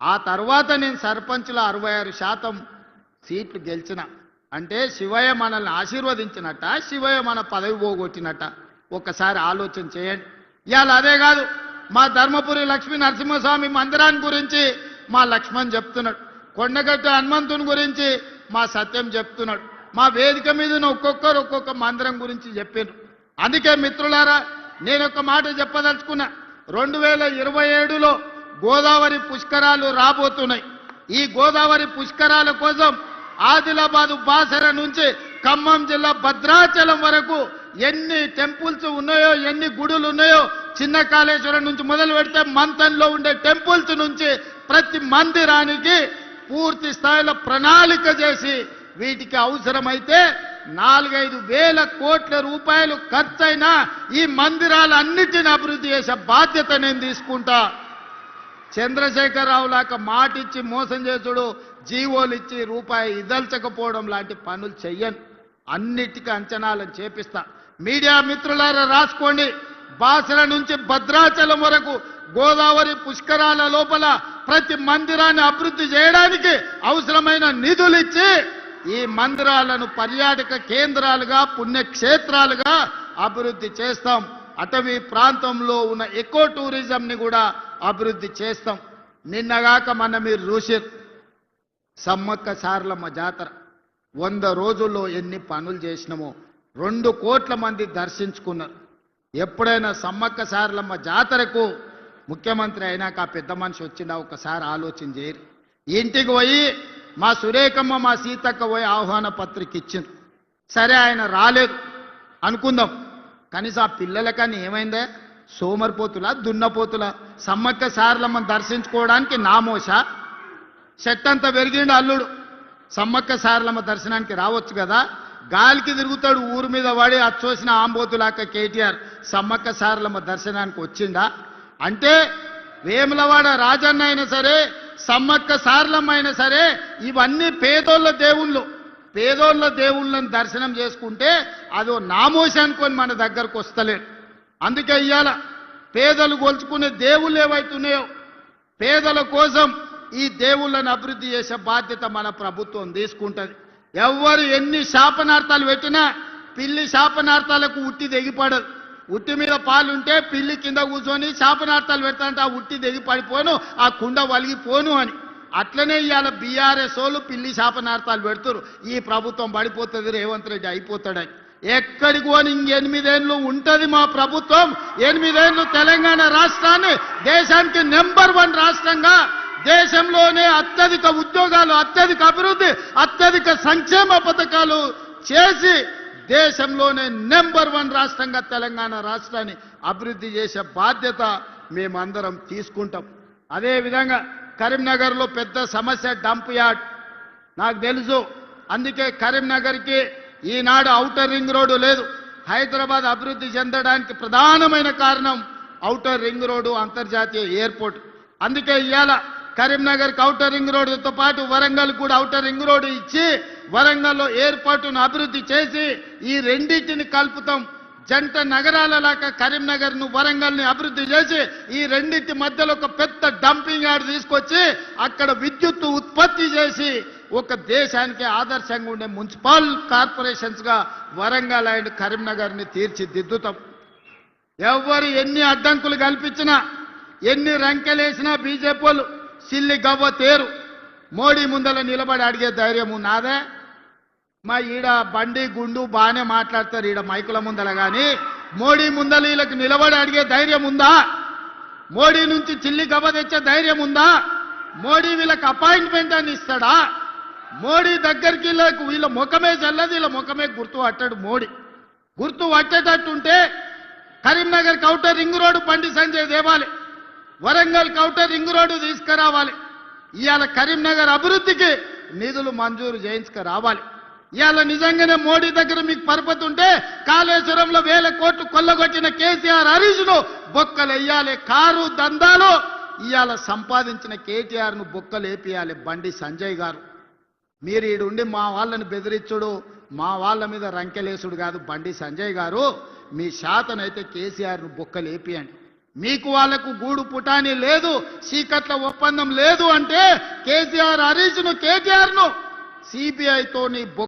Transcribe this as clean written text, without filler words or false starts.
ఆ తర్వాత నేను సర్పంచ్లో 66% సీట్లు గెలిచిన అంటే శివయ్య మనల్ని ఆశీర్వదించినట్ట, శివయ్య మన పదవి పోగొట్టినట్ట? ఒక్కసారి ఆలోచన చేయండి. ఇవాళ అదే కాదు, మా ధర్మపురి లక్ష్మీ నరసింహస్వామి మందిరాన్ని గురించి మా లక్ష్మణ్ చెప్తున్నాడు, కొండగట్టు హనుమంతుని గురించి మా సత్యం చెప్తున్నాడు, మా వేదిక మీద ఒక్కొక్కరు ఒక్కొక్క మందిరం గురించి చెప్పారు. అందుకే మిత్రులారా, నేను ఒక మాట చెప్పదలుచుకున్నా. 2027లో గోదావరి పుష్కరాలు రాబోతున్నాయి. ఈ గోదావరి పుష్కరాల కోసం ఆదిలాబాదు బాసర నుంచి ఖమ్మం జిల్లా భద్రాచలం వరకు ఎన్ని టెంపుల్స్ ఉన్నాయో, ఎన్ని గుడులు ఉన్నాయో, చిన్న కాళేశ్వరం నుంచి మొదలు పెడితే మంతన్లో ఉండే టెంపుల్స్ నుంచి ప్రతి మందిరానికి పూర్తి స్థాయిలో ప్రణాళిక చేసి వీటికి అవసరమైతే 4-5 వేల కోట్ల రూపాయలు ఖర్చైనా ఈ మందిరాలన్నిటిని అభివృద్ధి చేసే బాధ్యత నేను తీసుకుంటా. చంద్రశేఖరరావు లాగా మాటిచ్చి మోసం చేసుడు, జీవోలు ఇచ్చి రూపాయి ఇదల్చకపోవడం లాంటి పనులు చెయ్యను. అన్నిటికీ అంచనాలను చేపిస్తా. మీడియా మిత్రులారా రాసుకోండి, బాసర నుంచి భద్రాచలం వరకు గోదావరి పుష్కరాల లోపల ప్రతి మందిరాన్ని అభివృద్ధి చేయడానికి అవసరమైన నిధులు ఇచ్చి ఈ మందిరాలను పర్యాటక కేంద్రాలుగా, పుణ్యక్షేత్రాలుగా అభివృద్ధి చేస్తాం. అటవీ ప్రాంతంలో ఉన్న ఎకో టూరిజంని కూడా అభివృద్ధి చేస్తాం. నిన్నగాక మొన్న మీరు చూసారు, సమ్మక్క సారలమ్మ జాతర 100 రోజుల్లో ఎన్ని పనులు చేసినామో 2 కోట్ల మంది దర్శించుకున్నారు. ఎప్పుడైనా సమ్మక్క సారలమ్మ జాతరకు ముఖ్యమంత్రి అయినాక ఆ పెద్ద మనిషి వచ్చిందా ఒకసారి ఆలోచన చేయరు. ఇంటికి పోయి మా సురేఖమ్మ, మా సీతక్క పోయి ఆహ్వాన పత్రిక ఇచ్చింది. సరే ఆయన రాలేదు అనుకుందాం, కనీసం ఆ పిల్లలకని ఏమైందే? సోమరిపోతులా, దున్నపోతులా? సమ్మక్క సారలమ్మని దర్శించుకోవడానికి నామోషా? చెట్టంతా పెరిగిండు అల్లుడు, సమ్మక్క సారలమ్మ దర్శనానికి రావచ్చు కదా. గాలికి తిరుగుతాడు ఊరు మీద పడి అచ్చోసిన ఆంబోతులాక కేటీఆర్ సమ్మక్క సారలమ్మ దర్శనానికి వచ్చిండా? అంటే వేములవాడ రాజన్న అయినా సరే, సమ్మక్క సారలమ్మ అయినా సరే, ఇవన్నీ పేదోళ్ళ దేవుళ్ళు. పేదోళ్ళ దేవుళ్ళని దర్శనం చేసుకుంటే అదో నామోషి అనుకొని మన దగ్గరకు వస్తలేదు. అందుకే ఇవాళ పేదలు గొలుచుకునే దేవుళ్ళు ఏవైతున్నాయో పేదల కోసం ఈ దేవుళ్ళను అభివృద్ధి చేసే బాధ్యత మన ప్రభుత్వం తీసుకుంటుంది. ఎవరు ఎన్ని శాపనార్థాలు పెట్టినా పిల్లి శాపనార్థాలకు ఉట్టి తెగిపడదు. ఉట్టి మీద పాలుంటే పిల్లి కింద కూర్చొని శాపనార్థాలు పెడతాంటే ఆ ఉట్టి తెగి పడిపోను, ఆ కుండ వలిగిపోను అని. అట్లనే ఇవాళ బీఆర్ఎస్ వాళ్ళు పిల్లి శాపనార్థాలు పెడుతురు, ఈ ప్రభుత్వం పడిపోతుంది, రేవంత్ రెడ్డి అయిపోతాడని. ఎక్కడికి పోని 8 ఏళ్ళు ఉంటుంది మా ప్రభుత్వం. 8 ఏళ్ళు తెలంగాణ రాష్ట్రాన్ని దేశానికి నెంబర్ 1 రాష్ట్రంగా, దేశంలోనే అత్యధిక ఉద్యోగాలు, అత్యధిక అభివృద్ధి, అత్యధిక సంక్షేమ పథకాలు చేసి దేశంలోనే నెంబర్ 1 రాష్ట్రంగా తెలంగాణ రాష్ట్రాన్ని అభివృద్ధి చేసే బాధ్యత మేమందరం తీసుకుంటాం. అదేవిధంగా కరీంనగర్లో పెద్ద సమస్య డంప్ యార్డ్ నాకు తెలుసు. అందుకే కరీంనగర్కి ఈనాడు ఔటర్ రింగ్ రోడ్డు లేదు. హైదరాబాద్ అభివృద్ధి చెందడానికి ప్రధానమైన కారణం ఔటర్ రింగ్ రోడ్డు, అంతర్జాతీయ ఎయిర్పోర్ట్. అందుకే ఇవాళ కరీంనగర్కి ఔటర్ రింగ్ రోడ్డుతో పాటు వరంగల్ కూడా ఔటర్ రింగ్ రోడ్డు ఇచ్చి వరంగల్లో ఎయిర్పోర్టును అభివృద్ధి చేసి ఈ రెండింటిని కలుపుతాం. జంట నగరాలలాగా కరీంనగర్ను, వరంగల్ని అభివృద్ధి చేసి ఈ రెండింటి మధ్యలో ఒక పెద్ద డంపింగ్ యార్డ్ తీసుకొచ్చి అక్కడ విద్యుత్తు ఉత్పత్తి చేసి ఒక దేశానికి ఆదర్శంగా ఉండే మున్సిపల్ కార్పొరేషన్స్గా వరంగల్ అండ్ కరీంనగర్ని తీర్చిదిద్దుతాం. ఎవరు ఎన్ని అడ్డంకులు కల్పించినా, ఎన్ని రంకెలేసినా బీజేపీ వాళ్ళు సిల్లి గవ్వ తేరు. మోడీ ముందల నిలబడి అడిగే ధైర్యం నాదే? మా ఈడ బండి గుండు బాగానే మాట్లాడతారు ఈడ మైకుల ముందల, కానీ మోడీ ముందల వీళ్ళకి నిలబడి అడిగే ధైర్యం ఉందా? మోడీ నుంచి చిల్లి గవ్వ తెచ్చే ధైర్యం ఉందా? మోడీ వీళ్ళకి అపాయింట్మెంట్ అని ఇస్తాడా? మోడీ దగ్గరికి వీళ్ళ ముఖమే చల్లదు, వీళ్ళ ముఖమే గుర్తు పట్టాడు మోడీ. గుర్తు పట్టేటట్టుంటే Karimnagar outer ring road Bandi Sanjay దేవాలి, వరంగల్ ఔటర్ రింగ్ రోడ్డు తీసుకురావాలి. ఇవాళ కరీంనగర్ అభివృద్ధికి నిధులు మంజూరు చేయించుకురావాలి. ఇవాళ నిజంగానే మోడీ దగ్గర మీకు పరపతి ఉంటే కాళేశ్వరంలో 1000 కోట్లు కొల్లగొట్టిన కేసీఆర్, హరీష్ను బొక్కలు వేయాలి. కారు దందాలు ఇవాళ సంపాదించిన కేటీఆర్ను బొక్కలు వేపియాలి బండి సంజయ్ గారు. మీరు ఈడుండి మా వాళ్ళని బెదిరించుడు, మా వాళ్ళ మీద రంకెలేసుడు కాదు బండి సంజయ్ గారు. మీ శాతనైతే కేసీఆర్ను బొక్కలు వేపియండి. మీకు వాళ్లకు గూడు పుటాని లేదు, చీకట్ల ఒప్పందం లేదు అంటే కేసీఆర్ హరీష్ను కేటీఆర్ను సిబిఐతో